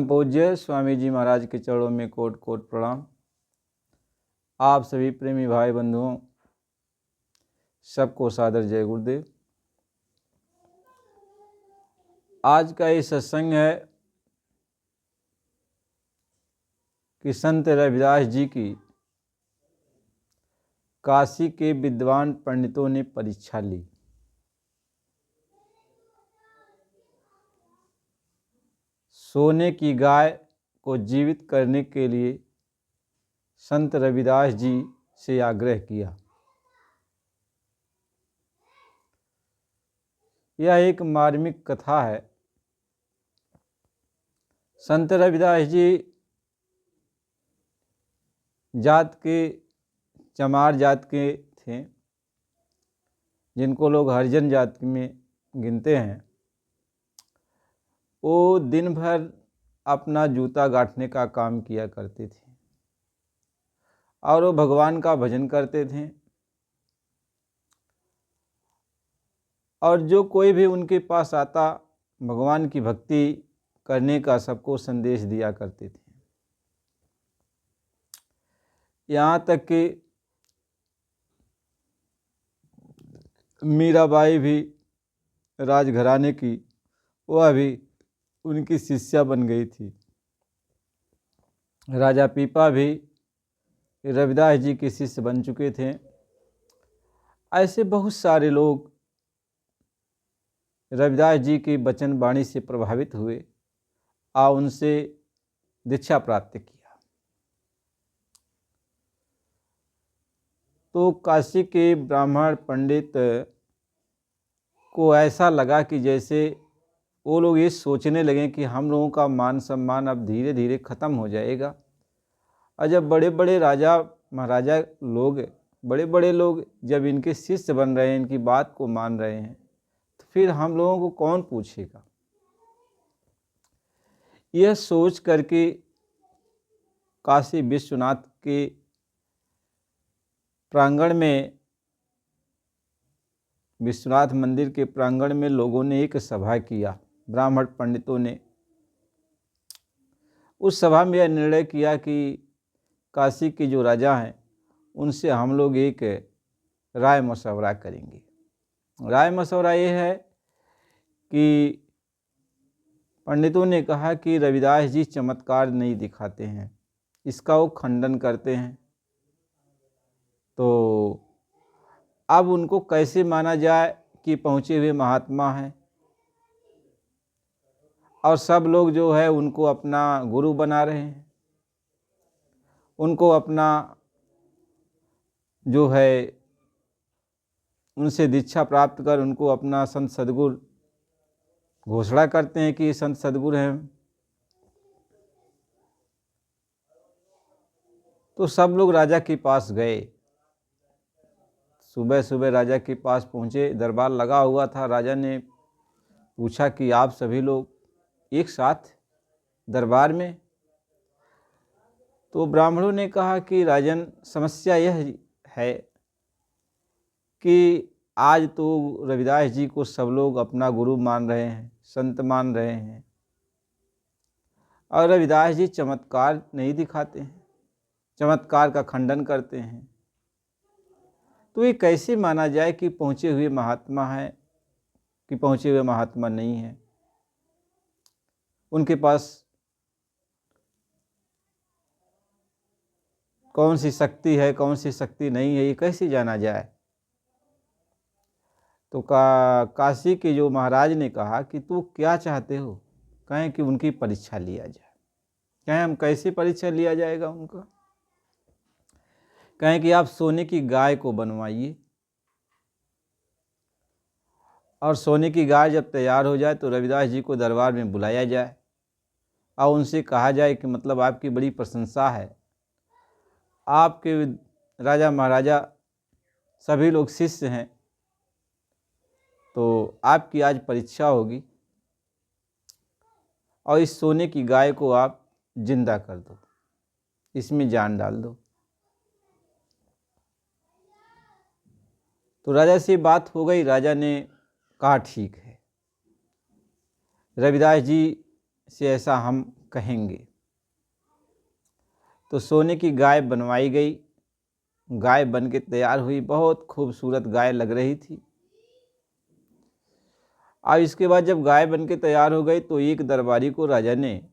परम पूज्य स्वामी जी महाराज के चरणों में कोट कोट प्रणाम। आप सभी प्रेमी भाई बंधुओं सबको सादर जय गुरुदेव। आज का ये सत्संग है कि संत रविदास जी की काशी के विद्वान पंडितों ने परीक्षा ली। सोने की गाय को जीवित करने के लिए संत रविदास जी से आग्रह किया। यह एक मार्मिक कथा है। संत रविदास जी चमार जात के थे, जिनको लोग हरिजन जाति में गिनते हैं। वो दिन भर अपना जूता गांठने का काम किया करते थे और वो भगवान का भजन करते थे, और जो कोई भी उनके पास आता भगवान की भक्ति करने का सबको संदेश दिया करते थे। यहाँ तक कि मीराबाई भी राजघराने की, वह भी उनकी शिष्या बन गई थी। राजा पीपा भी रविदास जी के शिष्य बन चुके थे। ऐसे बहुत सारे लोग रविदास जी की वचन वाणी से प्रभावित हुए और उनसे दीक्षा प्राप्त किया। तो काशी के ब्राह्मण पंडित को ऐसा लगा कि जैसे वो लोग ये सोचने लगे कि हम लोगों का मान सम्मान अब धीरे धीरे ख़त्म हो जाएगा, और जब बड़े बड़े राजा महाराजा लोग, बड़े बड़े लोग जब इनके शिष्य बन रहे हैं, इनकी बात को मान रहे हैं, तो फिर हम लोगों को कौन पूछेगा। यह सोच करके काशी विश्वनाथ के प्रांगण में, विश्वनाथ मंदिर के प्रांगण में लोगों ने एक सभा किया। ब्राह्मण पंडितों ने उस सभा में यह निर्णय किया कि काशी के जो राजा हैं उनसे हम लोग एक राय मशवरा करेंगे। राय मशवरा ये है कि पंडितों ने कहा कि रविदास जी चमत्कार नहीं दिखाते हैं, इसका वो खंडन करते हैं, तो अब उनको कैसे माना जाए कि पहुँचे हुए महात्मा हैं, और सब लोग जो है उनको अपना गुरु बना रहे हैं, उनको अपना जो है उनसे दीक्षा प्राप्त कर उनको अपना संत सद्गुरु घोषणा करते हैं कि ये संत सद्गुरु हैं। तो सब लोग राजा के पास गए। सुबह सुबह राजा के पास पहुँचे, दरबार लगा हुआ था। राजा ने पूछा कि आप सभी लोग एक साथ दरबार में? तो ब्राह्मणों ने कहा कि राजन, समस्या यह है कि आज तो रविदास जी को सब लोग अपना गुरु मान रहे हैं, संत मान रहे हैं, और रविदास जी चमत्कार नहीं दिखाते हैं, चमत्कार का खंडन करते हैं। तो ये कैसे माना जाए कि पहुँचे हुए महात्मा हैं कि पहुँचे हुए महात्मा नहीं हैं? उनके पास कौन सी शक्ति है, कौन सी शक्ति नहीं है, ये कैसे जाना जाए? तो काशी के जो महाराज ने कहा कि तू क्या चाहते हो? कहें कि उनकी परीक्षा लिया जाए। कहें हम कैसे परीक्षा लिया जाएगा उनका? कहें कि आप सोने की गाय को बनवाइए, और सोने की गाय जब तैयार हो जाए तो रविदास जी को दरबार में बुलाया जाए और उनसे कहा जाए कि मतलब आपकी बड़ी प्रशंसा है, आपके राजा महाराजा सभी लोग शिष्य हैं, तो आपकी आज परीक्षा होगी और इस सोने की गाय को आप जिंदा कर दो, इसमें जान डाल दो। तो राजा से बात हो गई। राजा ने कहा ठीक है, रविदास जी से ऐसा हम कहेंगे। तो सोने की गाय बनवाई गई। गाय बन के तैयार हुई, बहुत खूबसूरत गाय लग रही थी। अब इसके बाद जब गाय बन के तैयार हो गई तो एक दरबारी को राजा ने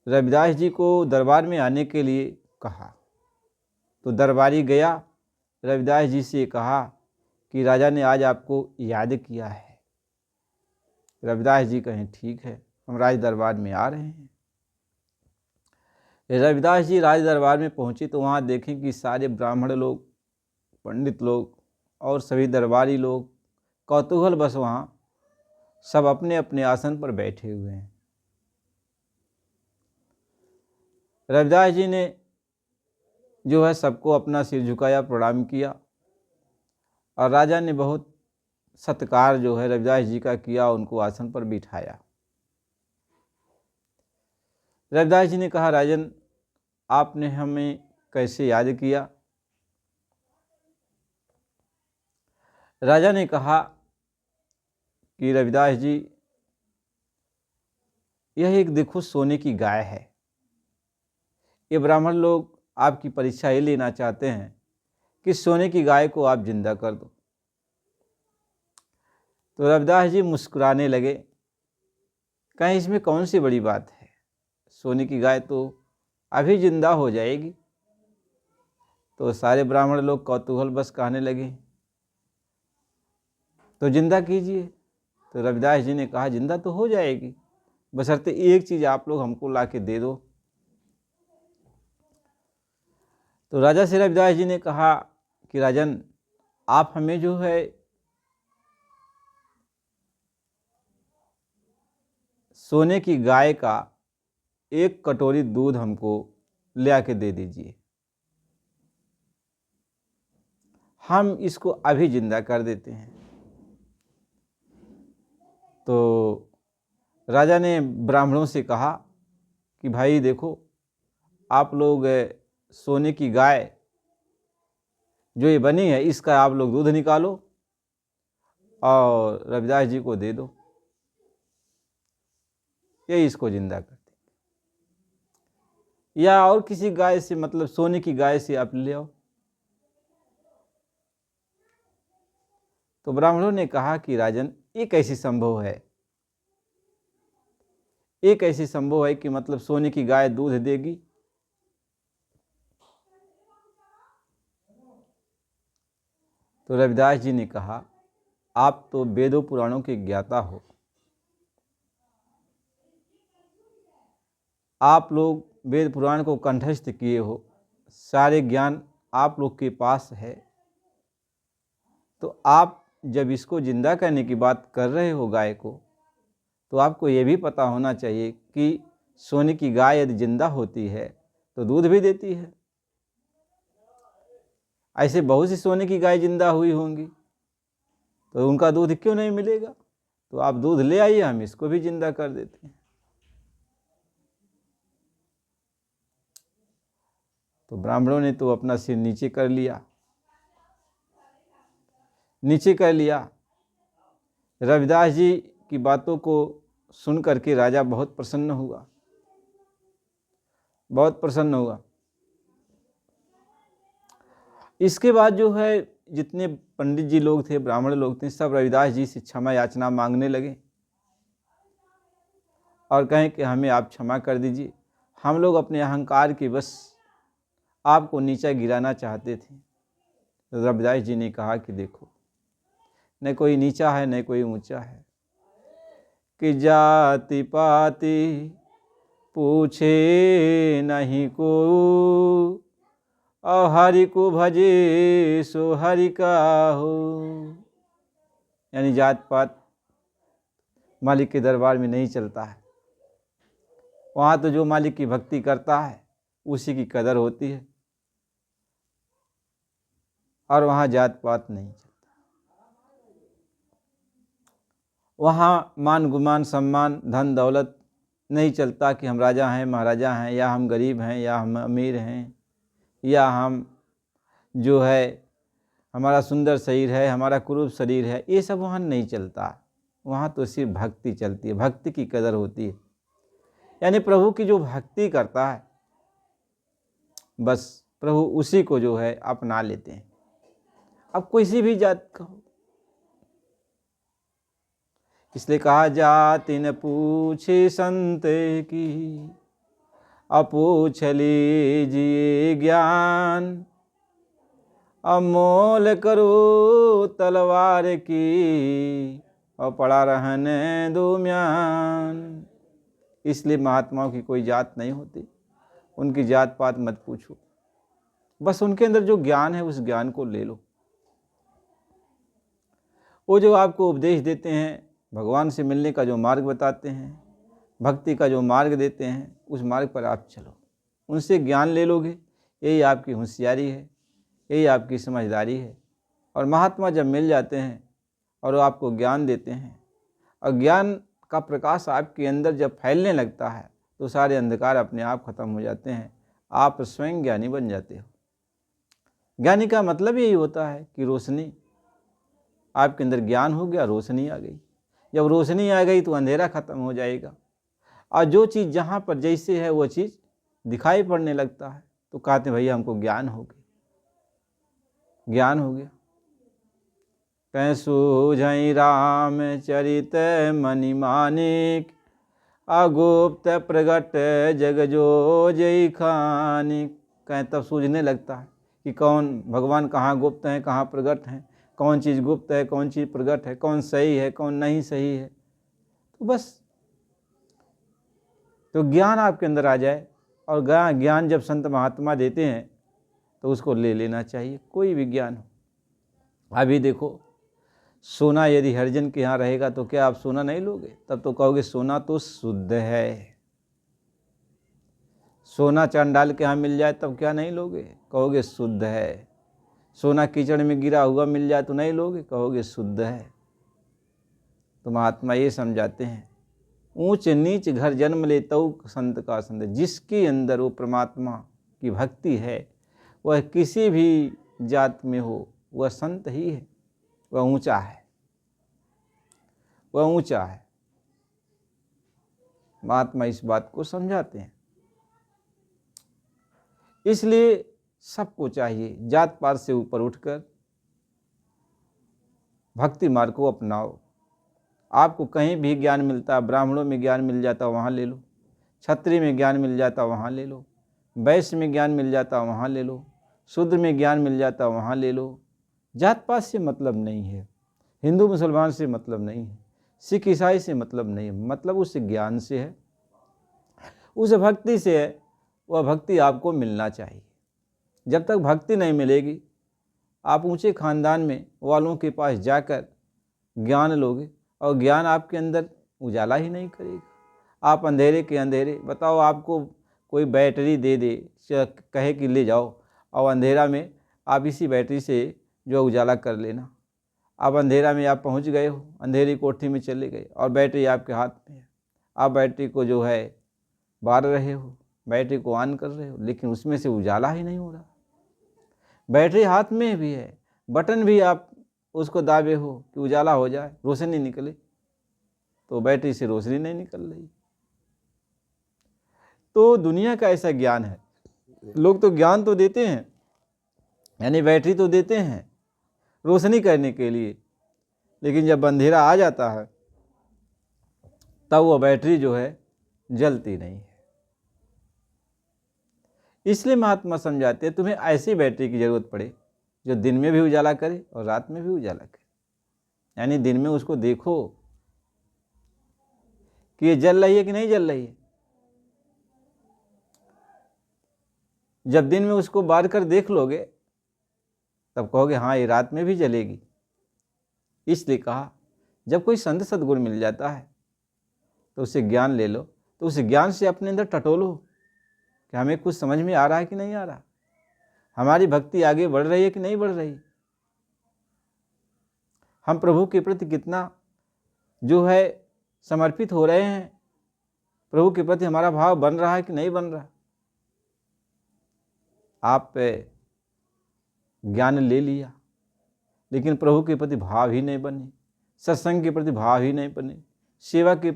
रविदास जी को दरबार में आने के लिए कहा। तो दरबारी गया, रविदास जी से कहा कि राजा ने आज आपको याद किया है। रविदास जी कहें ठीक है, हम राज दरबार में आ रहे हैं। रविदास जी राज दरबार में पहुंचे तो वहाँ देखें कि सारे ब्राह्मण लोग, पंडित लोग और सभी दरबारी लोग कौतूहल बस वहाँ सब अपने अपने आसन पर बैठे हुए हैं। रविदास जी ने जो है सबको अपना सिर झुकाया, प्रणाम किया और राजा ने बहुत सत्कार जो है रविदास जी का किया, उनको आसन पर बिठाया। रविदास जी ने कहा, राजन आपने हमें कैसे याद किया? राजा ने कहा कि रविदास जी, यह एक देखो सोने की गाय है। ये ब्राह्मण लोग आपकी परीक्षा ये लेना चाहते हैं कि सोने की गाय को आप जिंदा कर दो। तो रविदास जी मुस्कुराने लगे, कहीं इसमें कौन सी बड़ी बात है, सोने की गाय तो अभी जिंदा हो जाएगी। तो सारे ब्राह्मण लोग कौतूहल बस कहने लगे, तो जिंदा कीजिए। तो रविदास जी ने कहा, जिंदा तो हो जाएगी, बशर्ते एक चीज़ आप लोग हमको ला के दे दो। तो राजा से रविदास जी ने कहा कि राजन आप हमें जो है सोने की गाय का 1 कटोरी दूध हमको ले आके दे दीजिए, हम इसको अभी जिंदा कर देते हैं। तो राजा ने ब्राह्मणों से कहा कि भाई देखो, आप लोग सोने की गाय जो ये बनी है इसका आप लोग दूध निकालो और रविदास जी को दे दो, ये इसको जिंदा कर देंगे। या और किसी गाय से, मतलब सोने की गाय से आप ले आओ। तो ब्राह्मणों ने कहा कि राजन ये कैसे संभव है, ये कैसे संभव है कि मतलब सोने की गाय दूध देगी? तो रविदास जी ने कहा, आप तो वेदों पुराणों के ज्ञाता हो, आप लोग वेद पुराण को कंठस्थ किए हो, सारे ज्ञान आप लोग के पास है, तो आप जब इसको जिंदा करने की बात कर रहे हो गाय को, तो आपको ये भी पता होना चाहिए कि सोने की गाय यदि जिंदा होती है तो दूध भी देती है। ऐसे बहुत सी सोने की गाय जिंदा हुई होंगी, तो उनका दूध क्यों नहीं मिलेगा? तो आप दूध ले आइए, हम इसको भी जिंदा कर देते हैं। तो ब्राह्मणों ने तो अपना सिर नीचे कर लिया, नीचे कर लिया। रविदास जी की बातों को सुन करके राजा बहुत प्रसन्न हुआ, बहुत प्रसन्न हुआ। इसके बाद जो है जितने पंडित जी लोग थे, ब्राह्मण लोग थे, सब रविदास जी से क्षमा याचना मांगने लगे और कहें कि हमें आप क्षमा कर दीजिए, हम लोग अपने अहंकार की बस आपको नीचा गिराना चाहते थे। तो रविदास जी ने कहा कि देखो, न कोई नीचा है न कोई ऊंचा है, कि जाति पाति पूछे नहीं को, और हरि को भजे सो हरि का हो। यानी जात पात मालिक के दरबार में नहीं चलता है, वहाँ तो जो मालिक की भक्ति करता है उसी की कदर होती है, और वहाँ जात पात नहीं चलता। वहाँ मान गुमान सम्मान धन दौलत नहीं चलता कि हम राजा हैं महाराजा हैं, या हम गरीब हैं, या हम अमीर हैं, या हम जो है हमारा सुंदर शरीर है, हमारा कुरूप शरीर है, ये सब वहाँ नहीं चलता। वहाँ तो सिर्फ भक्ति चलती है, भक्ति की कदर होती है। यानी प्रभु की जो भक्ति करता है बस प्रभु उसी को जो है अपना लेते हैं। अब किसी भी जात का हो, इसलिए कहा जाति न पूछे संत की, अपूछ लीजिए ज्ञान, अमोल करो तलवार की, और पड़ा रहने दो म्यान। इसलिए महात्माओं की कोई जात नहीं होती, उनकी जात पात मत पूछो, बस उनके अंदर जो ज्ञान है उस ज्ञान को ले लो। वो जो आपको उपदेश देते हैं, भगवान से मिलने का जो मार्ग बताते हैं, भक्ति का जो मार्ग देते हैं, उस मार्ग पर आप चलो, उनसे ज्ञान ले लोगे। यही आपकी होशियारी है, यही आपकी समझदारी है। और महात्मा जब मिल जाते हैं और वो आपको ज्ञान देते हैं, और ज्ञान का प्रकाश आपके अंदर जब फैलने लगता है तो सारे अंधकार अपने आप खत्म हो जाते हैं, आप स्वयं ज्ञानी बन जाते हो। ज्ञानी का मतलब यही होता है कि रोशनी, आपके अंदर ज्ञान हो गया, रोशनी आ गई। जब रोशनी आ गई तो अंधेरा खत्म हो जाएगा, और जो चीज़ जहाँ पर जैसे है वो चीज़ दिखाई पड़ने लगता है। तो कहते भैया हमको ज्ञान हो गया, ज्ञान हो गया। कह सूझई राम चरित मनि मानिक, अगुप्त प्रगट जग जो जय खानिक। कहें तब सूझने लगता है कि कौन भगवान कहाँ गुप्त हैं, कहाँ प्रगट हैं, कौन चीज़ गुप्त है, कौन चीज़ प्रगट है, कौन सही है, कौन नहीं सही है। तो बस तो ज्ञान आपके अंदर आ जाए, और ज्ञान जब संत महात्मा देते हैं तो उसको ले लेना चाहिए, कोई भी ज्ञान हो। अभी देखो, सोना यदि हरिजन के यहाँ रहेगा तो क्या आप सोना नहीं लोगे? तब तो कहोगे सोना तो शुद्ध है। सोना चंडाल के यहाँ मिल जाए तब क्या नहीं लोगे? कहोगे शुद्ध है। सोना कीचड़ में गिरा हुआ मिल जाए तो नहीं लोगे? कहोगे शुद्ध है। तो महात्मा ये समझाते हैं, ऊंच नीच घर जन्म ले तऊ संत का संत। जिसके अंदर वो परमात्मा की भक्ति है, वह किसी भी जात में हो, वह संत ही है, वह ऊंचा है, वह ऊंचा है। महात्मा इस बात को समझाते हैं। इसलिए सबको चाहिए जात पात से ऊपर उठकर भक्ति मार्ग को अपनाओ। आपको कहीं भी ज्ञान मिलता है, ब्राह्मणों में ज्ञान मिल जाता वहाँ ले लो, क्षत्रिय में ज्ञान मिल जाता वहाँ ले लो, वैश्य में ज्ञान मिल जाता वहाँ ले लो, शूद्र में ज्ञान मिल जाता वहाँ ले लो। जात पात से मतलब नहीं है, हिंदू मुसलमान से मतलब नहीं है, सिख ईसाई से मतलब नहीं है, मतलब उस ज्ञान से है, उस भक्ति से है। वह भक्ति आपको मिलना चाहिए। जब तक भक्ति नहीं मिलेगी, आप ऊंचे खानदान में वालों के पास जाकर ज्ञान लोगे और ज्ञान आपके अंदर उजाला ही नहीं करेगा। आप अंधेरे के अंधेरे, बताओ आपको कोई बैटरी दे दे, कहे कि ले जाओ, और अंधेरा में आप इसी बैटरी से जो उजाला कर लेना। अब अंधेरा में आप पहुंच गए हो, अंधेरी कोठी में चले गए और बैटरी आपके हाथ में है। आप बैटरी को जो है बार रहे हो, बैटरी को ऑन कर रहे हो, लेकिन उसमें से उजाला ही नहीं हो रहा। बैटरी हाथ में भी है, बटन भी आप उसको दाबे हो कि उजाला हो जाए, रोशनी निकले, तो बैटरी से रोशनी नहीं निकल रही। तो दुनिया का ऐसा ज्ञान है। लोग तो ज्ञान तो देते हैं, यानी बैटरी तो देते हैं रोशनी करने के लिए, लेकिन जब अंधेरा आ जाता है तब वो बैटरी जो है जलती नहीं है। इसलिए महात्मा समझाते हैं तुम्हें ऐसी बैटरी की जरूरत पड़े जो दिन में भी उजाला करे और रात में भी उजाला करे। यानी दिन में उसको देखो कि ये जल रही है कि नहीं जल रही है। जब दिन में उसको बार कर देख लोगे तब कहोगे हाँ ये रात में भी जलेगी। इसलिए कहा जब कोई संत सद्गुण मिल जाता है तो उससे ज्ञान ले लो, तो उस ज्ञान से अपने अंदर टटोलो कि हमें कुछ समझ में आ रहा है कि नहीं आ रहा, हमारी भक्ति आगे बढ़ रही है कि नहीं बढ़ रही, हम प्रभु के प्रति कितना जो है समर्पित हो रहे हैं, प्रभु के प्रति हमारा भाव बन रहा है कि नहीं बन रहा। आप ज्ञान ले लिया लेकिन प्रभु के प्रति भाव ही नहीं बने, सत्संग के प्रति भाव ही नहीं बने, सेवा के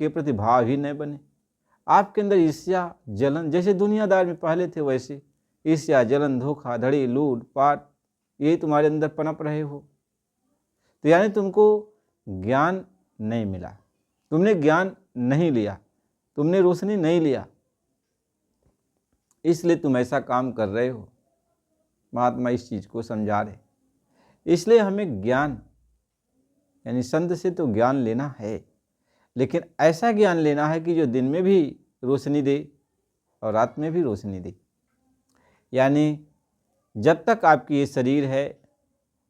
प्रति भाव ही नहीं बने, आपके अंदर ईर्ष्या जलन, जैसे दुनियादार में पहले थे वैसे ईर्ष्या जलन धोखाधड़ी लूट पाट ये तुम्हारे अंदर पनप रहे हो, तो यानी तुमको ज्ञान नहीं मिला, तुमने ज्ञान नहीं लिया, तुमने रोशनी नहीं लिया, इसलिए तुम ऐसा काम कर रहे हो। महात्मा इस चीज़ को समझा रहे। इसलिए हमें ज्ञान यानी संत से तो ज्ञान लेना है, लेकिन ऐसा ज्ञान लेना है कि जो दिन में भी रोशनी दे और रात में भी रोशनी दे। यानी जब तक आपकी ये शरीर है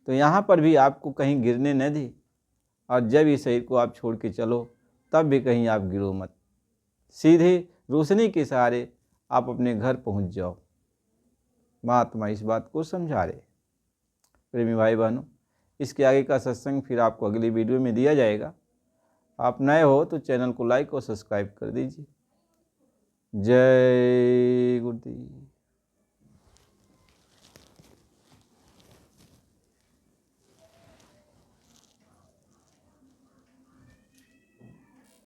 तो यहाँ पर भी आपको कहीं गिरने न दे, और जब ये शरीर को आप छोड़ के चलो तब भी कहीं आप गिरो मत, सीधे रोशनी के सहारे आप अपने घर पहुँच जाओ। महात्मा इस बात को समझा रहे। प्रेमी भाई बहनों, इसके आगे का सत्संग फिर आपको अगली वीडियो में दिया जाएगा। आप नए हो तो चैनल को लाइक और सब्सक्राइब कर दीजिए। जय गुरुदेव।